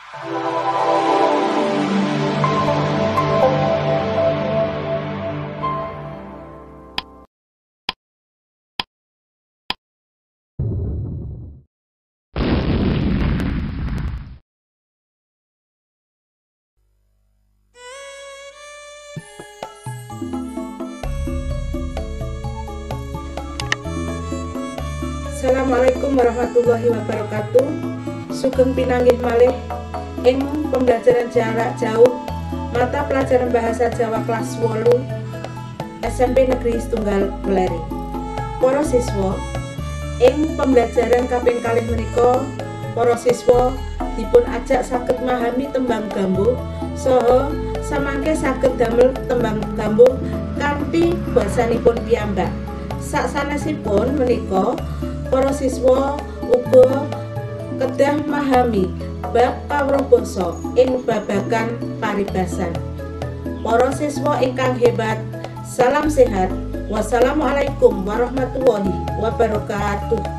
Assalamualaikum warahmatullahi wabarakatuh. Sugeng pinanggih malih ing pembelajaran jarak jauh mata pelajaran bahasa Jawa kelas 8 SMP Negeri Setunggal Meleri. Para siswa, ing pembelajaran kaping kalih menika para siswa dipun ajak saged memahami tembang gambuh saha samangke saged damel tembang gambuh kanthi basanipun piyambak. Saksanesipun menika para siswa uga kedah memahami bab kawruh basa ing babagan paribasan. Para siswa ingkang hebat, salam sehat. Wassalamualaikum warahmatullahi wabarakatuh.